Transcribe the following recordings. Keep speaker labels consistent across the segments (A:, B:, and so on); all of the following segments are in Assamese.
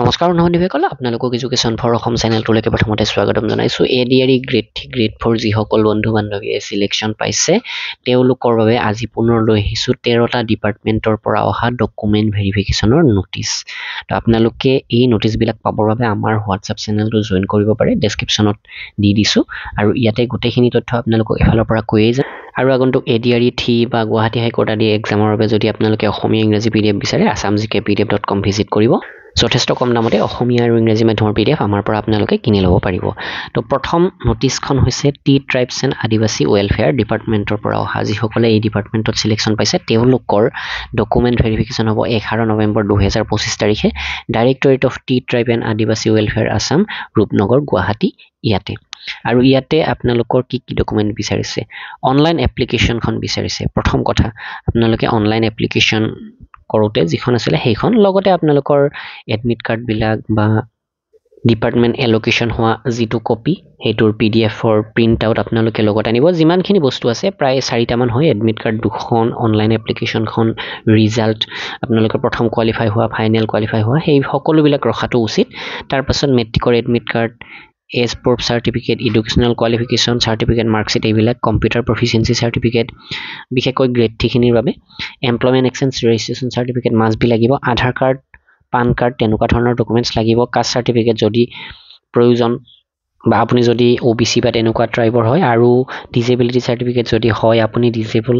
A: নমস্কাৰ বন্ধুসকল আপোনালোকক এডুকেশ্যন ফৰ অসম চেনেলটোলৈকে প্ৰথমতে স্বাগতম জনাইছো এডিআৰই গ্ৰেড 3 গ্ৰেড 4 যিসকল বন্ধু বান্ধৱীয়ে সিলেকশ্যন পাইছে তেওঁলোকৰ বাবে আজি পুনৰ লৈ আহিছো 13টা ডিপাৰ্টমেন্টৰ পৰা অহা ডকুমেন্ট ভেৰিফিকেশ্যনৰ নোটিছ তো আপোনালোকে এই নোটিছ বিলাক পাবৰ বাবে আমাৰ হোৱাটছআপ চেনেলটো জয়েন কৰিব পাৰে ডেসক্ৰিপচনত দি দিছো আৰু ইয়াতে গোটেইখিনি তথ্য আপোনালোকক এফালৰ পৰা কৈয়ে যাম আৰু আগন্তুক এডিআৰই 3 বা গুৱাহাটী হাইকোৰ্ট আদি এক্সামৰ বাবে যদি আপোনালোকে অসমীয়া ইংৰাজী পিডিএফ বিচাৰে assamgkpdf.com ভিজিট কৰিব যথেষ্ট কম দামতে অসমীয়া আৰু ইংৰাজী মাধ্যমৰ পিডিএফ আমাৰ পৰা আপোনালোকে কিনি ল'ব পাৰিব তো প্ৰথম নোটিছখন হৈছে টি ট্ৰাইবছ এণ্ড আদিবাসী ৱেলফেয়াৰ ডিপাৰ্টমেন্টৰ পৰা অহা যিসকলে এই ডিপাৰ্টমেন্টত সিলেকশ্যন পাইছে তেওঁলোকৰ ডকুমেন্ট ভেৰিফিকেশ্যন হ'ব 11 নৱেম্বৰ 2025 তাৰিখে directorate of T tribe and আদিবাসী ৱেলফেয়াৰ আসাম ৰূপনগৰ গুৱাহাটী ইয়াতে আৰু ইয়াতে আপোনালোকৰ কি ডকুমেন্ট বিচাৰিছে অনলাইন এপ্লিকেশ্যনখন বিচাৰিছে প্ৰথম কথা আপোনালোকে অনলাইন এপ্লিকেশ্যন কৰোতে যিখন আছিল সেইখন লগতে আপোনালোকৰ এডমিট কাৰ্ড বিলাক বা ডিপাৰ্টমেন্ট এলোকেশন হোৱা যিটো কপি হেতুৰ পিডিএফ ফৰ প্ৰিন্ট আউট আপোনালোকে লগত আনিব যিমানখিনি বস্তু আছে প্ৰায় 4টা মান হয় এডমিট কাৰ্ড দুখন অনলাইন এপ্লিকেশ্যনখন ৰিজাল্ট আপোনালোকৰ প্ৰথম কোৱালিফাই হোৱা ফাইনেল কোৱালিফাই হোৱা সেই সকলো বিলাক ৰখাটো উচিত তাৰ পাছত মেট্ৰিকৰ admit card age proof certificate educational qualification certificate marksheet এইবিলাক কম্পিউটাৰ প্ৰফিচিয়েন্সি সাৰ্টিফিকেট বিশেষকৈ গ্ৰেড 3 খিনিৰ বাবে employment exchange registration certificate must be লাগিব আধাৰ কাৰ্ড পান কাৰ্ড তেনেকুৱা ধৰণৰ ডকুমেন্টছ লাগিব কাষ্ট সাৰ্টিফিকেট যদি প্ৰয়োজন বা আপুনি যদি ওবিসি বা তেনেকুৱা ট্ৰাইবৰ হয় আৰু ডিসেবিলিটি সাৰ্টিফিকেট যদি হয় আপুনি ডিসেবল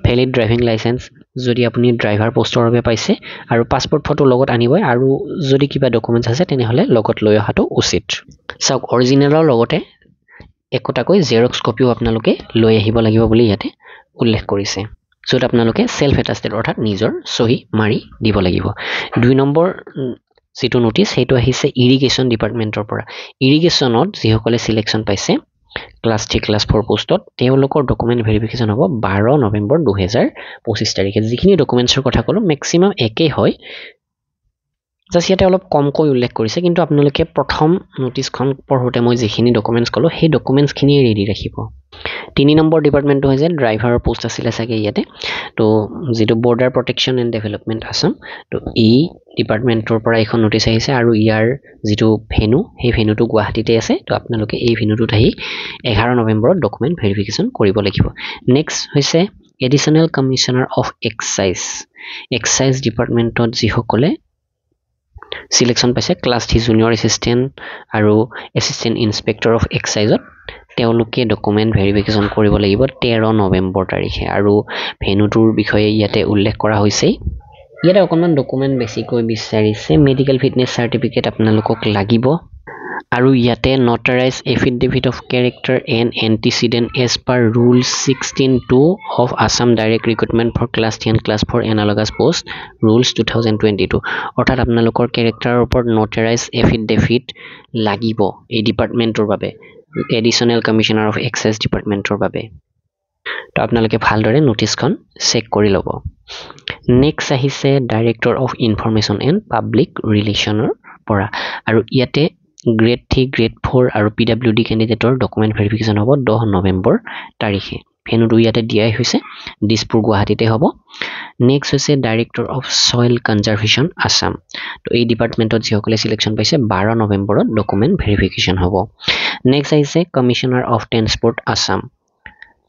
A: ভ্যালিড ড্ৰাইভিং লাইসেন্স যদি আপুনি ড্ৰাইভাৰ পোষ্টৰ বাবে পাইছে আৰু পাসপোৰ্ট ফটো লগত আনিবই আৰু যদি কিবা ডকুমেন্টছ আছে তেনেহলে লগত লৈ অহাটো উচিত চাওক অৰিজিনেলৰ লগতে একোটাকৈ জেৰক্স কপিও আপোনালোকে লৈ আহিব লাগিব বুলি ইয়াতে উল্লেখ কৰিছে য'ত আপোনালোকে সেলফ এটাস্টেড অৰ্থাৎ নিজৰ সহি মাৰি দিব লাগিব 2 নম্বৰ যিটো নোটিছ সেইটো আহিছে ইৰিগেশ্যন ডিপাৰ্টমেন্টৰ পৰা ইৰিগেশ্যনত যিসকলে সিলেকশ্যন পাইছে ক্লাছ 3 ক্লাছ 4 পোষ্টত তেওঁলোকৰ ডকুমেন্ট ভেৰিফিকেশ্যন হ'ব 12 নৱেম্বৰ 2025 তাৰিখে যিখিনি ডকুমেন্টছৰ কথা ক'লো ম্যাক্সিমাম একেই হয় জাস্ট ইয়াতে অলপ কমকৈ উল্লেখ কৰিছে কিন্তু আপোনালোকে প্ৰথম নোটিছখন পঢ়োতে মই যিখিনি ডকুমেন্টছ ক'লো সেই ডকুমেন্টছখিনি ৰেডি ৰাখিব 3 নম্বৰ ডিপাৰ্টমেন্টটো হৈছে ড্ৰাইভাৰৰ পোষ্ট আছিল চাগে ইয়াতে তো যেটো border protection and development Assam তো এই ডিপাৰ্টমেন্টৰ পৰা এখন নোটিছ আহিছে আৰু ইয়াৰ যেটো ভেনু সেই ভেনুটো গুৱাহাটীতে আছে তো আপোনালোকে এই ভেনুটোত আহি 11 নৱেম্বৰত ডকুমেন্ট ভেৰিফিকেশ্যন কৰিব লাগিব নেক্সট হৈছে এডিশনাল কমিশনাৰ অফ এক্সাইজ ডিপাৰ্টমেন্টত যিসকলে সিলেকশ্যন পাইছে ক্লাছ 3 জুনিয়ৰ এসিস্টেন্ট আৰু এসিস্টেন্ট ইন্সপেক্টৰ অফ এক্সাইজত তেওঁলোকে ডকুমেন্ট ভেৰিফিকেশ্যন কৰিব লাগিব 13 নৱেম্বৰ তাৰিখে আৰু ভেনুটোৰ বিষয়ে ইয়াতে উল্লেখ কৰা হৈছে ইয়াতে অকনমান ডকুমেন্ট বেছিকৈ বিচাৰিছে মেডিকেল ফিটনেছ সাৰ্টিফিকেট আপোনালোকক লাগিব আৰু ইয়াতে notarise affidavit of character and antecedent as per rule 16(2) of Assam direct recruitment for class 3 class 4 analogous post rules 2022 অৰ্থাৎ আপোনালোকৰ ক্যাৰেক্টাৰৰ ওপৰত নটাৰাইজ এফিডেভিট লাগিব এই ডিপাৰ্টমেন্টৰ বাবে এডিশনাল কমিশনাৰ অফ এক্সাইজ ডিপাৰ্টমেন্টৰ বাবে তো আপোনালোকে ভালদৰে নোটিছখন চেক কৰি ল'ব নেক্সট আহিছে director of information and public ৰিলেশ্যনৰ পৰা আৰু ইয়াতে গ্ৰেড 3 গ্ৰেড 4 আৰু পিডব্লিউডি ক্যান্ডিডেটৰ ডকুমেন্ট ভেৰিফিকেশ্যন হ'ব 10 নৱেম্বৰ তাৰিখে ভেনুটো ইয়াতে দিয়াই হৈছে দিছপুৰ গুৱাহাটীতে হ'ব নেক্সট হৈছে director of soil conservation Assam তো এই ডিপাৰ্টমেন্টত যিসকলে সিলেকশ্যন পাইছে 12 নৱেম্বৰত ডকুমেন্ট ভেৰিফিকেশ্যন হ'ব নেক্সট আহিছে কমিশনাৰ অফ ট্ৰান্সপোৰ্ট আসাম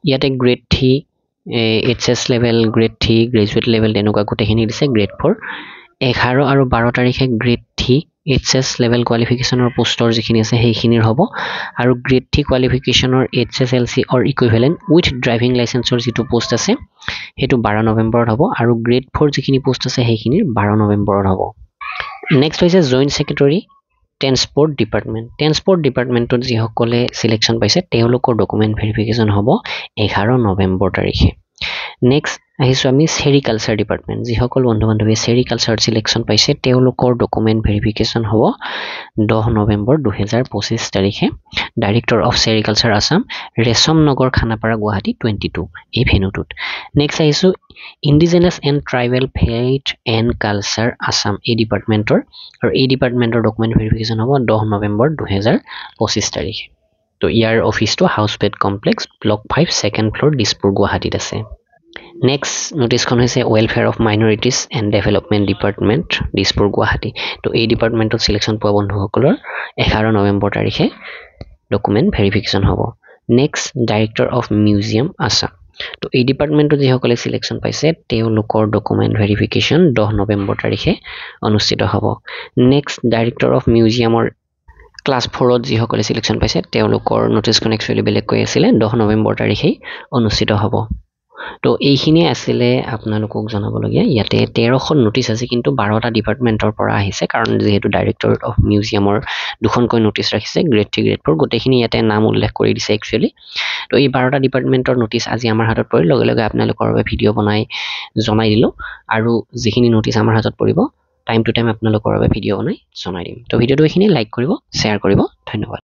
A: ইয়াতে grade 3 HS level grade 3 graduate level তেনেকুৱা গোটেইখিনি দিছে গ্ৰেড 4 11 আৰু 12 তাৰিখে গ্ৰেড 3 এইচএস লেভেল কোৱালিফিকেশ্যনৰ পোষ্টৰ যিখিনি আছে সেইখিনিৰ হ'ব আৰু গ্ৰেড 3 কোৱালিফিকেশ্যনৰ HSLC or equivalent with driving লাইসেন্সৰ যিটো পোষ্ট আছে হেতু 12 নৱেম্বৰত হ'ব আৰু গ্ৰেড 4 যিখিনি পোষ্ট আছে সেইখিনিৰ 12 নৱেম্বৰত হ'ব নেক্সট হৈছে জইন্ট সেক্ৰেটাৰী ট্ৰান্সপোৰ্ট ডিপাৰ্টমেন্টত যিসকলে সিলেকশ্যন পাইছে তেওঁলোকৰ ডকুমেন্ট ভেৰিফিকেশ্যন হ'ব 11 নৱেম্বৰ তাৰিখে নেক্সট আহিছো আমি সেৰিকালচাৰ ডিপাৰ্টমেন্ট যিসকল বন্ধু বান্ধৱী সেৰিকালচাৰ সিলেকশ্যন পাইছে তেওঁলোকৰ ডকুমেন্ট ভেৰিফিকেশ্যন হ'ব 10 নৱেম্বৰ 2025 তাৰিখে ডাইৰেক্টৰ অফ সেৰিকালচাৰ আসাম ৰেশম নগৰ খানাপাৰা গুৱাহাটী 22 এই ভেনুটোত নেক্সট আহিছো indigenous and tribal faith and culture Assam এই ডিপাৰ্টমেন্টৰ আৰু এই ডিপাৰ্টমেন্টৰ ডকুমেন্ট ভেৰিফিকেশ্যন হ'ব 10 নৱেম্বৰ 2025 তাৰিখে তো ইয়াৰ অফিসটো house fed complex block 5 second floor Dispur গুৱাহাটীত আছে নেক্সট নোটিছখন হৈছে welfare of minorities and development department Dispur Guwahati তো এই ডিপাৰ্টমেণ্টত চিলেকশ্যন পোৱা বন্ধুসকলৰ 11 নৱেম্বৰ তাৰিখে ডকুমেণ্ট ভেৰিফিকেশ্যন হ'ব next director of museum Assam তো এই ডিপাৰ্টমেণ্টত যিসকলে চিলেকশ্যন পাইছে তেওঁলোকৰ ডকুমেণ্ট ভেৰিফিকেশ্যন 10 নৱেম্বৰ তাৰিখে অনুষ্ঠিত হ'ব নেক্সট ডাইৰেক্টৰ অফ মিউজিয়ামৰ ক্লাছ 4ত যিসকলে চিলেকশ্যন পাইছে তেওঁলোকৰ নোটিছখন একচুৱেলি বেলেগকৈ আছিলে 10 নৱেম্বৰ তাৰিখেই অনুষ্ঠিত হ'ব তো এইখিনিয়ে আছিলে আপোনালোকক জনাবলগীয়া ইয়াতে 13খন নোটিছ আছে কিন্তু 12টা ডিপাৰ্টমেণ্টৰ পৰা আহিছে কাৰণ যেহেতু ডাইৰেক্টৰ অফ মিউজিয়ামৰ দুখনকৈ নোটিছ ৰাখিছে গ্ৰেড 3 গ্ৰেড 4 গোটেইখিনি ইয়াতে নাম উল্লেখ কৰি দিছে একচুৱেলি তো এই 12টা ডিপাৰ্টমেণ্টৰ নোটিছ আজি আমাৰ হাতত পৰিল লগে লগে আপোনালোকৰ বাবে ভিডিঅ' বনাই জনাই দিলোঁ আৰু যিখিনি নোটিছ আমাৰ হাতত পৰিব টাইম টু টাইম আপোনালোকৰ বাবে ভিডিঅ' বনাই জনাই দিম তো ভিডিঅ'টো এইখিনি লাইক কৰিব শ্বেয়াৰ কৰিব ধন্যবাদ